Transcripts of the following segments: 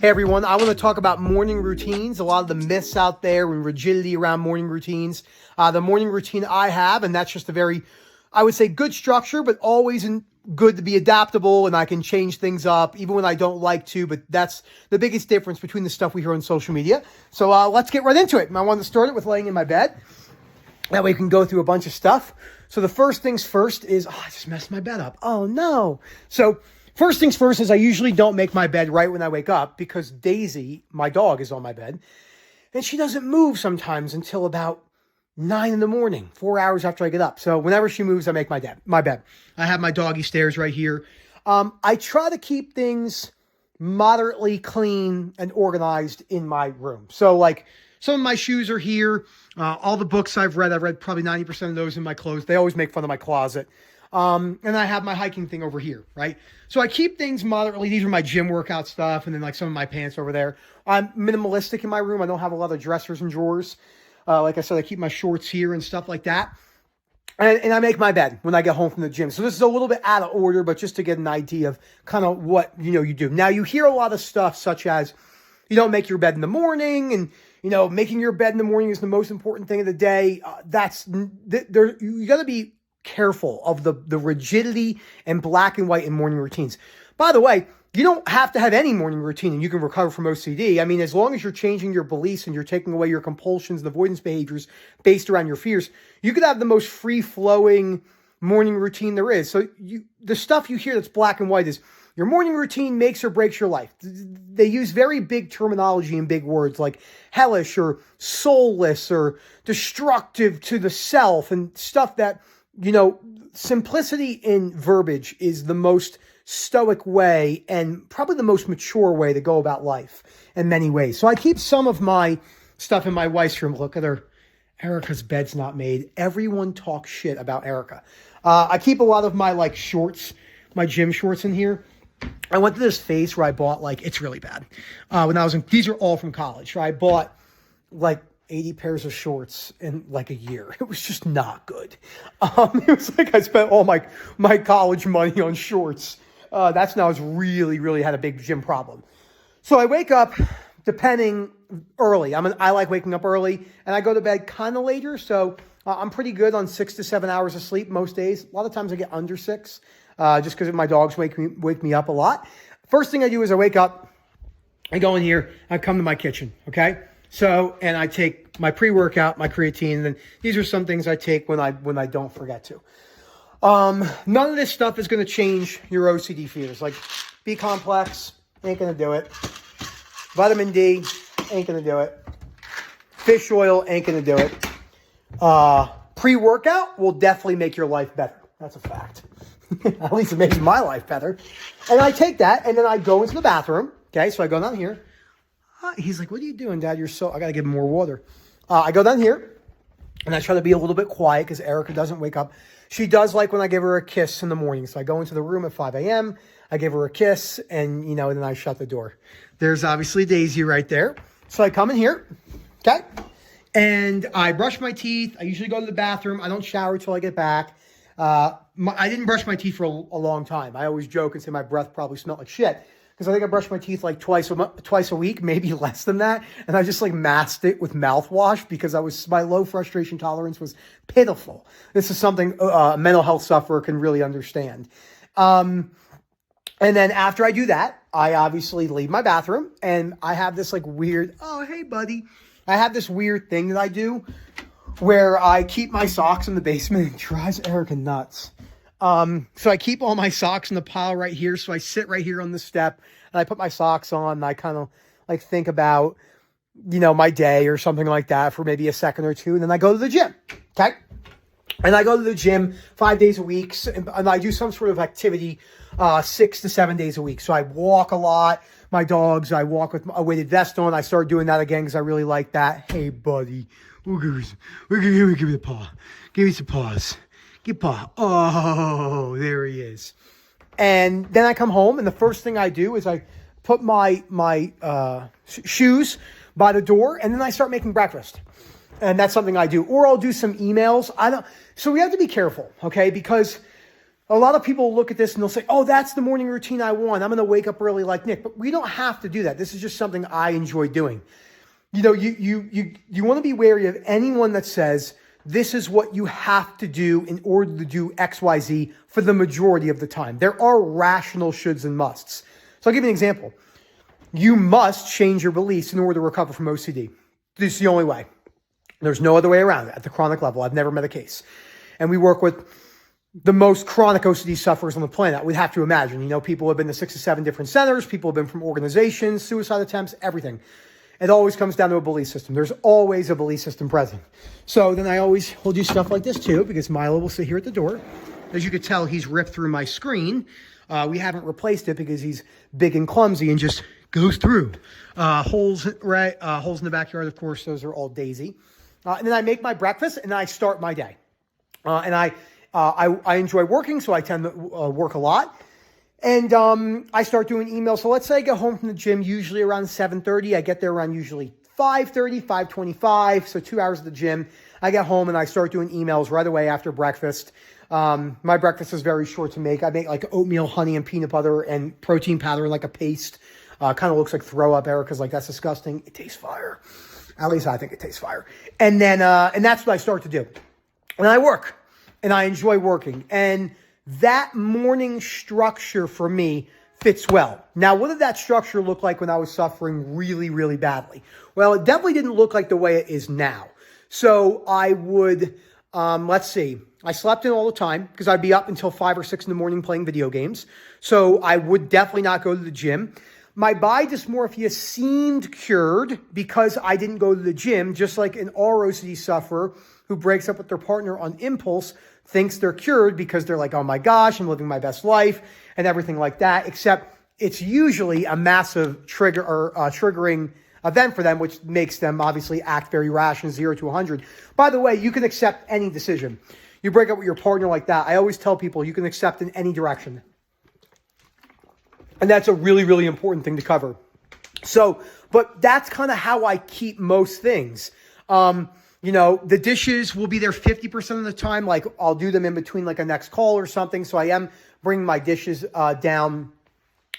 Hey everyone, I want to talk about morning routines, a lot of the myths out there and rigidity around morning routines. The morning routine I have, and that's just a very, I would say, good structure, but always good to be adaptable, and I can change things up even when I don't like to, but that's the biggest difference between the stuff we hear on social media. So let's get right into it. And I want to start it with laying in my bed. That way we can go through a bunch of stuff. So the first things first is, I just messed my bed up. Oh no. So first things first is I usually don't make my bed right when I wake up because Daisy, my dog, is on my bed. And she doesn't move sometimes until about 9 in the morning, 4 hours after I get up. So whenever she moves, I make my bed. I have my doggy stairs right here. I try to keep things moderately clean and organized in my room. So like some of my shoes are here. All the books I've read probably 90% of those in my clothes. They always make fun of my closet. And I have my hiking thing over here, right? So I keep things moderately. These are my gym workout stuff. And then like some of my pants over there. I'm minimalistic in my room. I don't have a lot of dressers and drawers. Like I said, I keep my shorts here and stuff like that. And I make my bed when I get home from the gym. So this is a little bit out of order, but just to get an idea of kind of what, you do. Now you hear a lot of stuff such as you don't make your bed in the morning and, making your bed in the morning is the most important thing of the day. You got to be careful of the rigidity and black and white in morning routines. By the way, you don't have to have any morning routine and you can recover from OCD. I mean, as long as you're changing your beliefs and you're taking away your compulsions and avoidance behaviors based around your fears, you could have the most free-flowing morning routine there is. So the stuff you hear that's black and white is your morning routine makes or breaks your life. They use very big terminology and big words like hellish or soulless or destructive to the self and stuff that, simplicity in verbiage is the most stoic way and probably the most mature way to go about life in many ways. So I keep some of my stuff in my wife's room. Look at her. Erica's bed's not made. Everyone talks shit about Erica. I keep a lot of my shorts, my gym shorts in here. I went to this phase where I bought it's really bad. When I was these are all from college. So I bought 80 pairs of shorts in a year. It was just not good. It was like I spent all my college money on shorts. That's now I was really, really had a big gym problem. So I wake up depending early. I like waking up early and I go to bed kind of later. So I'm pretty good on 6 to 7 hours of sleep most days. A lot of times I get under 6, just because my dogs wake me up a lot. First thing I do is I wake up, I go in here, I come to my kitchen. Okay. So, and I take my pre-workout, my creatine, and then these are some things I take when I don't forget to. None of this stuff is going to change your OCD fears. Like B-complex, ain't going to do it. Vitamin D, ain't going to do it. Fish oil, ain't going to do it. Pre-workout will definitely make your life better. That's a fact. At least it makes my life better. And I take that, and then I go into the bathroom. Okay, so I go down here. He's like, what are you doing, Dad? I got to give him more water. I go down here, and I try to be a little bit quiet because Erica doesn't wake up. She does like when I give her a kiss in the morning. So I go into the room at 5 a.m., I give her a kiss, and, then I shut the door. There's obviously Daisy right there. So I come in here, okay? And I brush my teeth. I usually go to the bathroom. I don't shower till I get back. I didn't brush my teeth for a long time. I always joke and say my breath probably smelled like shit. Because I think I brush my teeth twice a week, maybe less than that. And I just masked it with mouthwash because my low frustration tolerance was pitiful. This is something a mental health sufferer can really understand. And then after I do that, I obviously leave my bathroom and I have this weird, oh, hey buddy. I have this weird thing that I do where I keep my socks in the basement. It drives Erica nuts. So I keep all my socks in the pile right here. So I sit right here on the step and I put my socks on and I kind of think about, my day or something like that for maybe a second or two. And then I go to the gym. Okay. And I go to the gym 5 days a week and I do some sort of activity, 6 to 7 days a week. So I walk a lot. My dogs, I walk with a weighted vest on. I started doing that again because I really like that. Hey buddy, give me the paw. Give me some paws. Get paw. Oh, there he is. And then I come home, and the first thing I do is I put my shoes by the door, and then I start making breakfast. And that's something I do. Or I'll do some emails. So we have to be careful, okay? Because A lot of people look at this and they'll say, oh, that's the morning routine I want. I'm going to wake up early like Nick. But we don't have to do that. This is just something I enjoy doing. You know, you want to be wary of anyone that says this is what you have to do in order to do X, Y, Z for the majority of the time. There are rational shoulds and musts. So I'll give you an example. You must change your beliefs in order to recover from OCD. This is the only way. There's no other way around it at the chronic level. I've never met a case. And we work with the most chronic OCD sufferers on the planet. We'd have to imagine, you know, people have been to 6 to 7 different centers. People have been from organizations, suicide attempts, everything. It always comes down to a belief system. There's always a belief system present. So then I always hold you stuff like this too, because Milo will sit here at the door. As you could tell, he's ripped through my screen. We haven't replaced it because he's big and clumsy and just goes through. Holes in the backyard, of course, those are all daisy. And then I make my breakfast and I start my day. And I enjoy working, so I tend to work a lot. And I start doing emails. So let's say I get home from the gym usually around 7:30. I get there around usually 5:30, 5:25. So 2 hours at the gym. I get home and I start doing emails right away after breakfast. My breakfast is very short to make. I make like oatmeal, honey, and peanut butter and protein powder in like a paste. Kind of looks like throw up. Erica's like, that's disgusting. It tastes fire. At least I think it tastes fire. And then, and that's what I start to do. And I work. And I enjoy working. And that morning structure for me fits well. Now, what did that structure look like when I was suffering really, really badly? Well, it definitely didn't look like the way it is now. So I would, let's see, I slept in all the time because I'd be up until 5 or 6 in the morning playing video games. So I would definitely not go to the gym. My body dysmorphia seemed cured because I didn't go to the gym, just like an ROCD sufferer who breaks up with their partner on impulse thinks they're cured because they're like, oh my gosh, I'm living my best life and everything like that, except it's usually a massive trigger or triggering event for them, which makes them obviously act very rash and 0 to 100. By the way, you can accept any decision. You break up with your partner like that. I always tell people you can accept in any direction. And that's a really, really important thing to cover. So, but that's kind of how I keep most things. You know, the dishes will be there 50% of the time. Like I'll do them in between like a next call or something. So I am bringing my dishes down.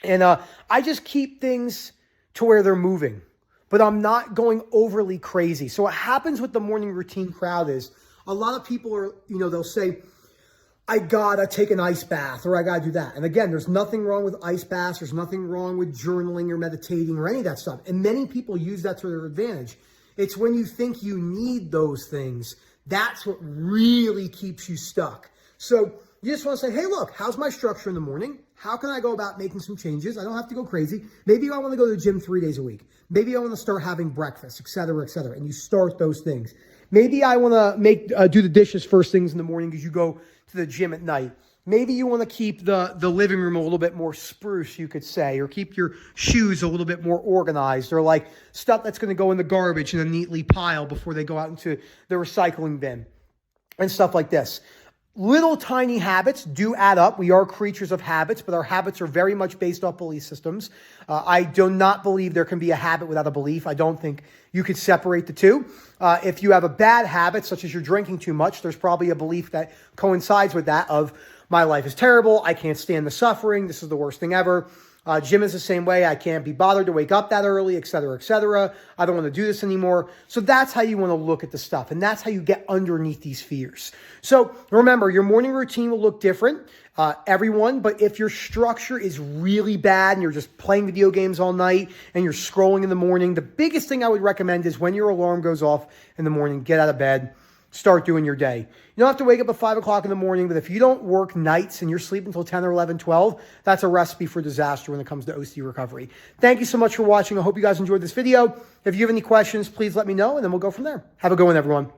And I just keep things to where they're moving. But I'm not going overly crazy. So what happens with the morning routine crowd is a lot of people are, you know, they'll say, I gotta take an ice bath or I gotta do that. And again, there's nothing wrong with ice baths. There's nothing wrong with journaling or meditating or any of that stuff. And many people use that to their advantage. It's when you think you need those things, that's what really keeps you stuck. So you just want to say, hey, look, how's my structure in the morning? How can I go about making some changes? I don't have to go crazy. Maybe I want to go to the gym 3 days a week. Maybe I want to start having breakfast, et cetera, et cetera. And you start those things. Maybe I want to do the dishes first things in the morning because you go to the gym at night. Maybe you want to keep the living room a little bit more spruce, you could say, or keep your shoes a little bit more organized, or like stuff that's going to go in the garbage in a neatly pile before they go out into the recycling bin and stuff like this. Little tiny habits do add up. We are creatures of habits, but our habits are very much based off belief systems. I do not believe there can be a habit without a belief. I don't think you could separate the two. If you have a bad habit, such as you're drinking too much, there's probably a belief that coincides with that of, my life is terrible. I can't stand the suffering. This is the worst thing ever. Gym is the same way. I can't be bothered to wake up that early, et cetera, et cetera. I don't want to do this anymore. So that's how you want to look at the stuff. And that's how you get underneath these fears. So remember, your morning routine will look different, everyone. But if your structure is really bad and you're just playing video games all night and you're scrolling in the morning, the biggest thing I would recommend is when your alarm goes off in the morning, get out of bed. Start doing your day. You don't have to wake up at 5 o'clock in the morning, but if you don't work nights and you're sleeping until 10 or 11, 12, that's a recipe for disaster when it comes to OCD recovery. Thank you so much for watching. I hope you guys enjoyed this video. If you have any questions, please let me know, and then we'll go from there. Have a good one, everyone.